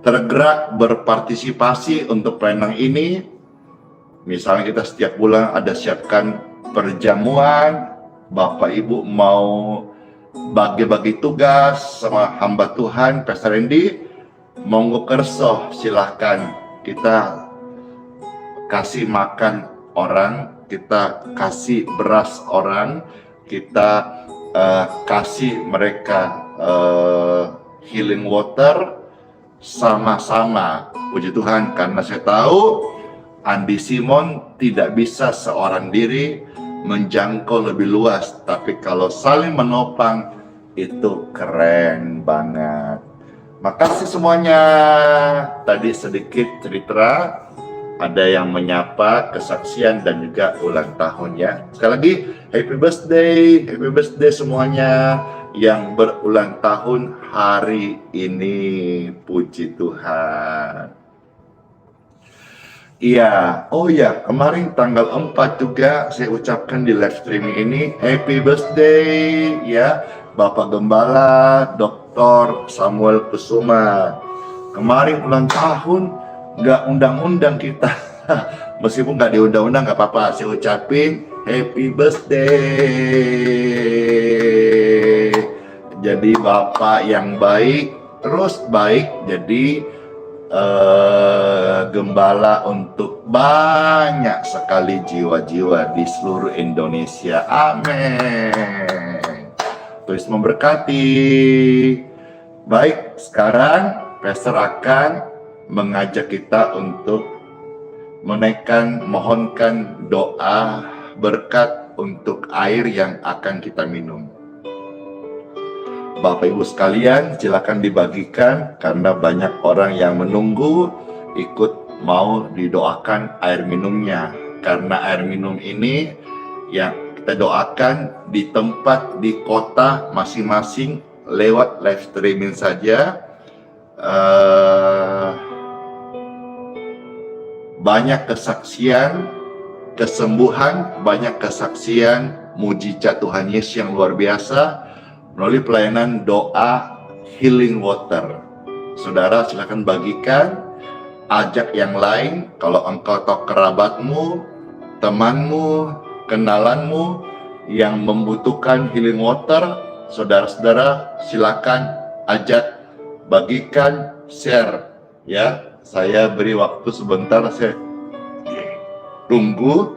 tergerak berpartisipasi untuk pelayanan ini. Misalnya kita setiap bulan ada siapkan perjamuan, Bapak Ibu mau bagi-bagi tugas sama hamba Tuhan Pastor Randy, monggo kerso, silahkan. Kita kasih makan orang, kita kasih beras orang, kita kasih mereka healing water sama-sama. Puji Tuhan, karena saya tahu Andi Simon tidak bisa seorang diri menjangkau lebih luas, tapi kalau saling menopang itu keren banget. Makasih semuanya. Tadi sedikit cerita, ada yang menyapa, kesaksian, dan juga ulang tahun ya. Sekali lagi, happy birthday semuanya yang berulang tahun hari ini. Puji Tuhan. Iya, oh ya, kemarin tanggal 4 juga saya ucapkan di live streaming ini, happy birthday ya Bapak Gembala Dr. Samuel Kusuma. Kemarin ulang tahun, nggak undang-undang kita. Meskipun nggak diundang-undang nggak apa-apa, saya ucapin happy birthday. Jadi Bapak yang baik, terus baik, jadi gembala untuk banyak sekali jiwa-jiwa di seluruh Indonesia. Amin. Terus memberkati. Baik, sekarang Pastor akan mengajak kita untuk mohonkan doa berkat untuk air yang akan kita minum. Bapak Ibu sekalian, silakan dibagikan karena banyak orang yang menunggu ikut mau didoakan air minumnya. Karena air minum ini yang kita doakan di tempat, di kota masing-masing lewat live streaming saja. Banyak kesaksian, kesembuhan, banyak kesaksian mujizat Tuhan Yesus yang luar biasa melalui pelayanan doa healing water. Saudara silakan bagikan, ajak yang lain. Kalau engkau atau kerabatmu, temanmu, kenalanmu yang membutuhkan healing water, saudara-saudara silakan ajak, bagikan, share ya. Saya beri waktu sebentar, saya tunggu.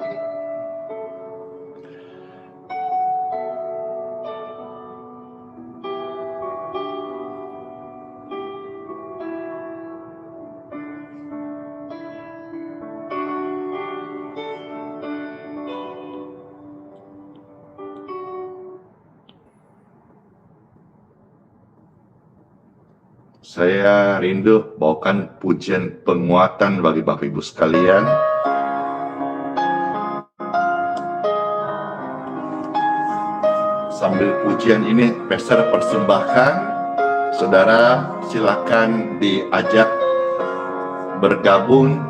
Saya rindu bawakan pujian penguatan bagi Bapak Ibu sekalian. Sambil pujian ini Pastor persembahkan, saudara silakan diajak bergabung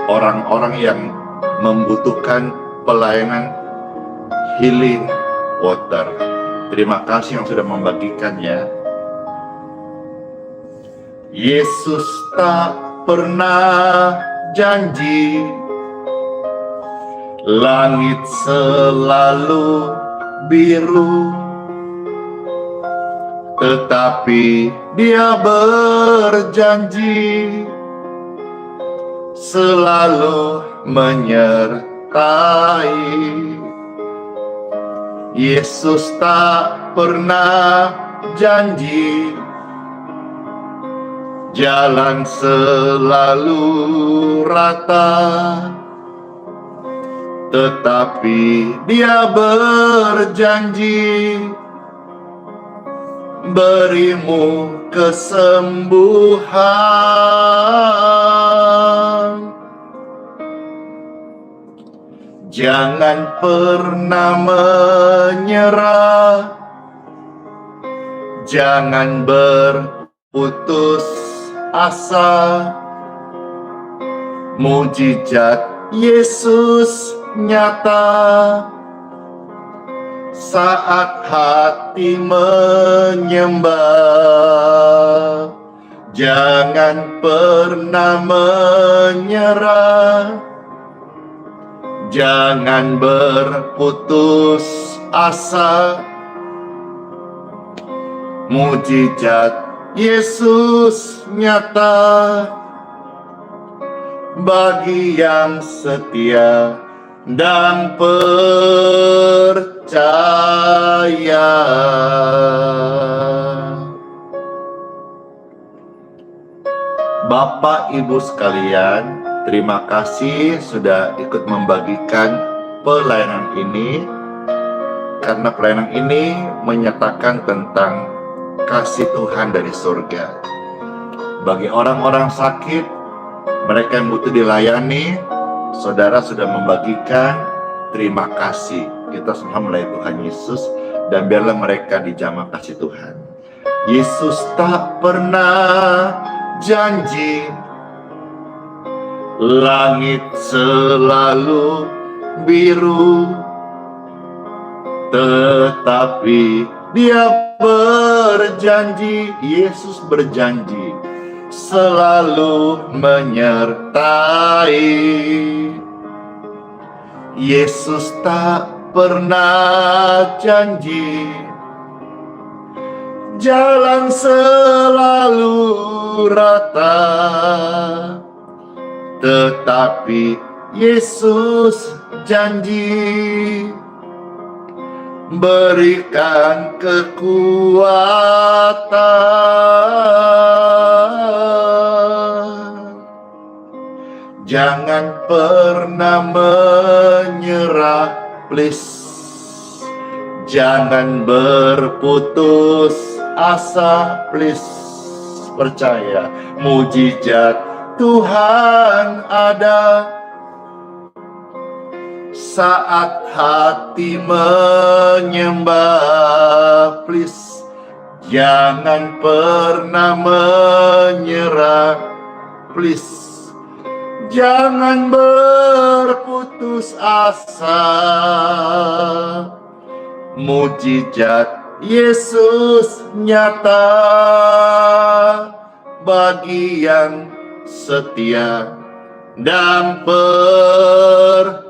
orang-orang yang membutuhkan pelayanan healing water. Terima kasih yang sudah membagikannya. Yesus tak pernah janji langit selalu biru, tetapi Dia berjanji selalu menyertai. Yesus tak pernah janji jalan selalu rata, tetapi Dia berjanji berimu kesembuhan. Jangan pernah menyerah, jangan berputus asa. Mujizat Yesus nyata saat hati menyembah. Jangan pernah menyerah, jangan berputus asa. Mujizat Yesus nyata bagi yang setia dan percaya. Bapak Ibu sekalian, terima kasih sudah ikut membagikan pelayanan ini, karena pelayanan ini menyatakan tentang kasih Tuhan dari surga. Bagi orang-orang sakit, mereka yang butuh dilayani, saudara sudah membagikan, terima kasih. Kita semua melayani Tuhan Yesus, dan biarlah mereka dijamah kasih Tuhan. Yesus tak pernah janji langit selalu biru, tetapi Dia berjanji, Yesus berjanji selalu menyertai. Yesus tak pernah janji jalan selalu rata, tetapi Yesus janji berikan kekuatan. Jangan pernah menyerah, please. Jangan berputus asa, please. Percaya, mujizat Tuhan ada saat hati menyembah, please. Jangan pernah menyerah, please. Jangan berputus asa. Mujizat Yesus nyata bagi yang setia dan percaya.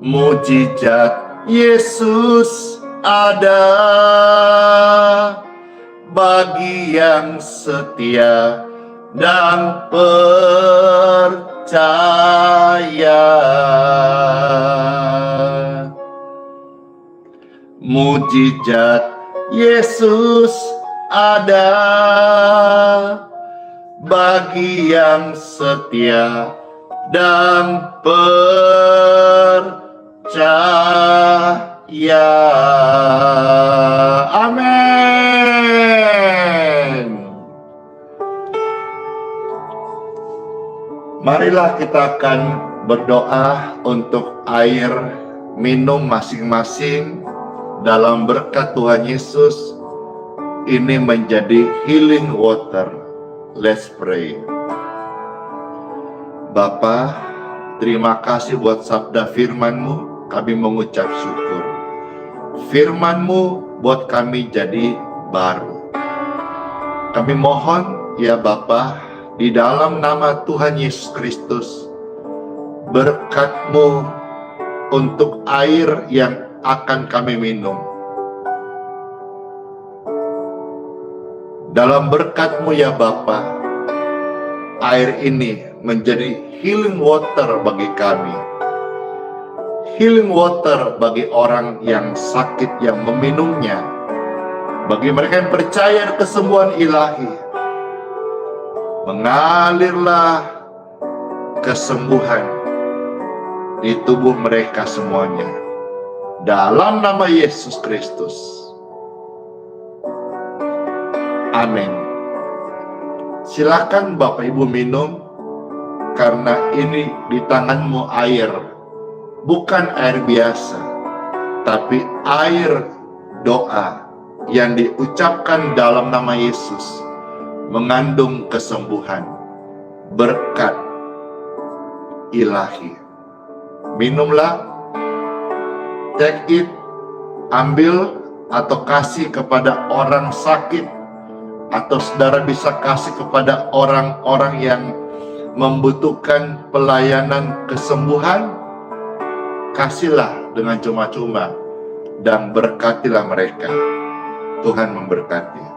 Mujizat Yesus ada bagi yang setia dan percaya. Mujizat Yesus ada bagi yang setia dan percaya. Amin. Marilah kita akan berdoa untuk air minum masing-masing dalam berkat Tuhan Yesus. Ini menjadi healing water. Let's pray. Bapa, terima kasih buat sabda firman-Mu. Kami mengucap syukur. Firman-Mu buat kami jadi baru. Kami mohon ya Bapa, di dalam nama Tuhan Yesus Kristus, berkat-Mu untuk air yang akan kami minum. Dalam berkat-Mu ya Bapa, air ini menjadi healing water bagi kami. Healing water bagi orang yang sakit yang meminumnya. Bagi mereka yang percaya kesembuhan ilahi, mengalirlah kesembuhan di tubuh mereka semuanya. Dalam nama Yesus Kristus. Amin. Silakan Bapak Ibu minum, karena ini di tanganmu air. Bukan air biasa, tapi air doa yang diucapkan dalam nama Yesus mengandung kesembuhan, berkat ilahi. Minumlah, take it, ambil atau kasih kepada orang sakit, atau saudara bisa kasih kepada orang-orang yang membutuhkan pelayanan kesembuhan. Kasihlah dengan cuma-cuma dan berkatilah mereka. Tuhan memberkati.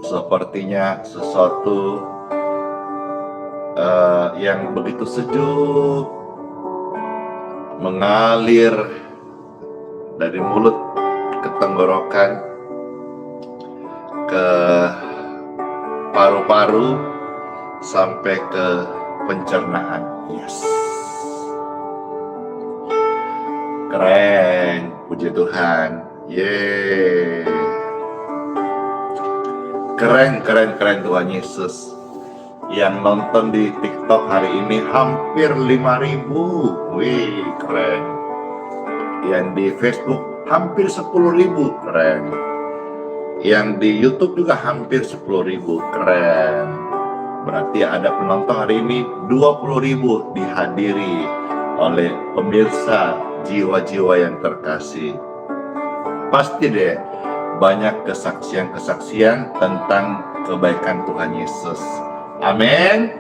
Sepertinya sesuatu yang begitu sejuk mengalir dari mulut ke tenggorokan, ke paru-paru, sampai ke pencernaan. Yes, keren, puji Tuhan. Yeay, keren Tuhan Yesus. Yang nonton di TikTok hari ini hampir 5.000. Wih, keren. Yang di Facebook hampir 10.000. Keren. Yang di YouTube juga hampir 10.000. Keren. Berarti ada penonton hari ini 20.000 dihadiri oleh pemirsa jiwa-jiwa yang terkasih. Pasti deh banyak kesaksian-kesaksian tentang kebaikan Tuhan Yesus. Amin.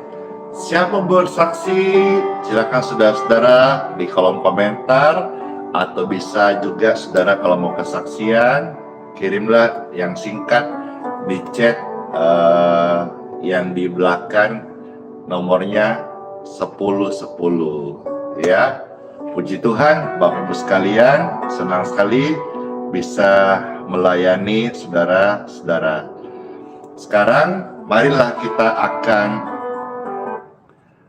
Siapa bersaksi? Silakan saudara-saudara di kolom komentar, atau bisa juga saudara kalau mau kesaksian kirimlah yang singkat di chat yang di belakang, nomornya 1010 ya. Puji Tuhan, Bapak Ibu sekalian, senang sekali bisa melayani saudara-saudara. Sekarang marilah kita akan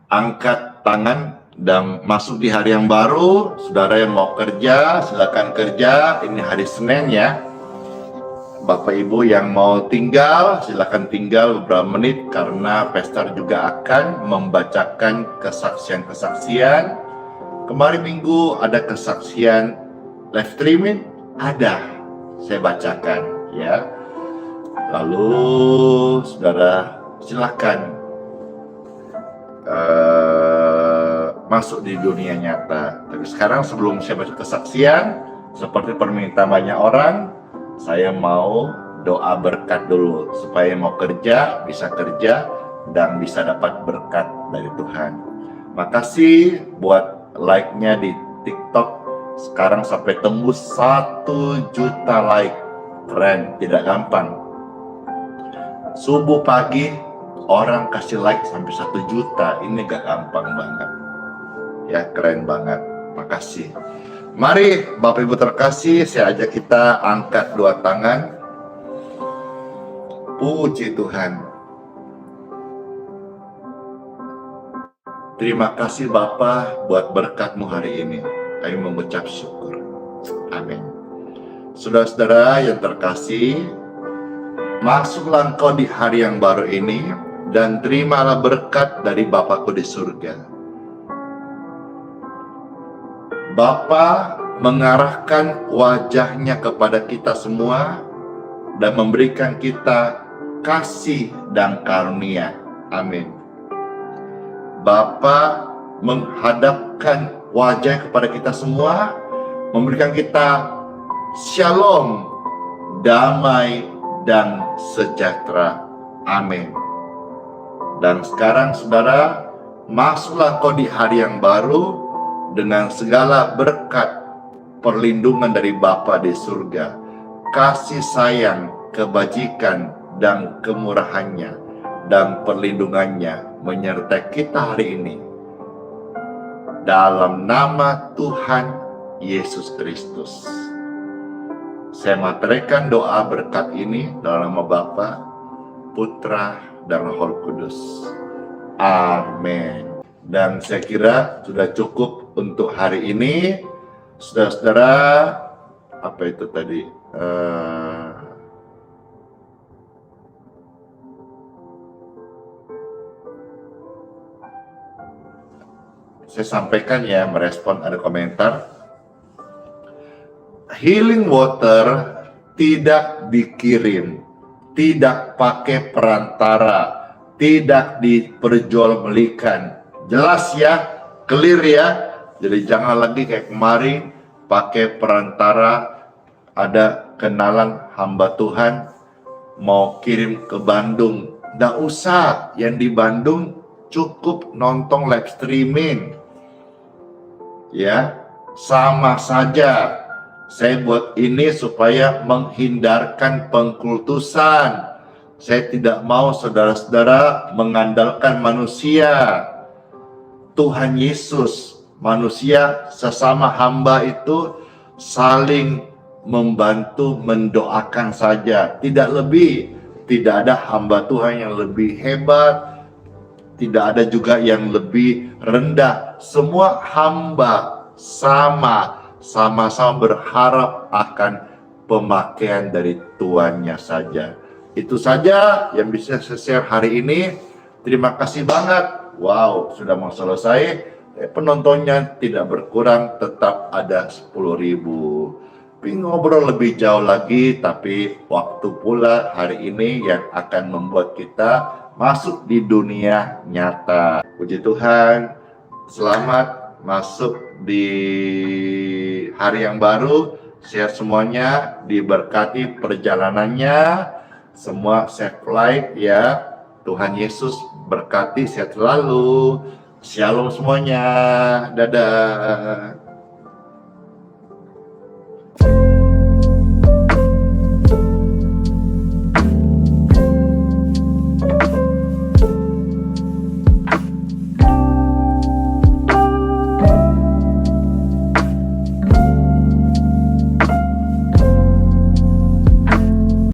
angkat tangan dan masuk di hari yang baru. Saudara yang mau kerja, silakan kerja. Ini hari Senin ya. Bapak Ibu yang mau tinggal, silakan tinggal beberapa menit, karena pastor juga akan membacakan kesaksian-kesaksian. Kemarin minggu ada kesaksian live streaming, ada, saya bacakan ya. Lalu saudara silakan masuk di dunia nyata. Tapi sekarang sebelum saya baca kesaksian, seperti permintaan banyak orang, saya mau doa berkat dulu supaya mau kerja bisa kerja dan bisa dapat berkat dari Tuhan. Makasih buat like-nya di TikTok, sekarang sampai tembus 1 juta like. Keren, tidak gampang. Subuh pagi orang kasih like sampai 1 juta, ini gak gampang banget ya, keren banget. Makasih. Mari Bapak Ibu terkasih, saya ajak kita angkat 2 tangan. Puji Tuhan. Terima kasih Bapa buat berkat-Mu hari ini. Kami mengucap syukur. Amin. Saudara-saudara yang terkasih, masuklah engkau di hari yang baru ini dan terimalah berkat dari Bapakku di surga. Bapa mengarahkan wajahnya kepada kita semua dan memberikan kita kasih dan karunia. Amin. Bapa menghadapkan wajah kepada kita semua, memberikan kita shalom, damai, dan sejahtera. Amin. Dan sekarang saudara, masuklah kau di hari yang baru dengan segala berkat perlindungan dari Bapa di surga, kasih sayang, kebajikan, dan kemurahannya, dan perlindungannya menyertai kita hari ini. Dalam nama Tuhan Yesus Kristus. Saya materikan doa berkat ini dalam nama Bapa, Putra, dan Roh Kudus. Amin. Dan saya kira sudah cukup untuk hari ini. Saudara-saudara, apa itu tadi? Saya sampaikan ya, merespon ada komentar. Healing water tidak dikirim, tidak pakai perantara, tidak diperjualbelikan. Jelas ya, clear ya. Jadi jangan lagi kayak kemarin pakai perantara. Ada kenalan hamba Tuhan mau kirim ke Bandung, nggak usah. Yang di Bandung cukup nonton live streaming. Ya, sama saja. Saya buat ini supaya menghindarkan pengkultusan. Saya tidak mau saudara-saudara mengandalkan manusia. Tuhan Yesus, manusia sesama hamba itu saling membantu, mendoakan saja. Tidak lebih. Tidak ada hamba Tuhan yang lebih hebat. Tidak ada juga yang lebih rendah. Semua hamba sama-sama berharap akan pemakaian dari tuannya saja. Itu saja yang bisa saya share hari ini. Terima kasih banget. Wow, sudah mau selesai. Penontonnya tidak berkurang, tetap ada 10.000. Ngobrol lebih jauh lagi, tapi waktu pula hari ini yang akan membuat kita masuk di dunia nyata. Puji Tuhan, selamat masuk di hari yang baru. Sehat semuanya, diberkati perjalanannya, semua safe flight ya. Tuhan Yesus berkati, sehat selalu. Shalom semuanya, dadah.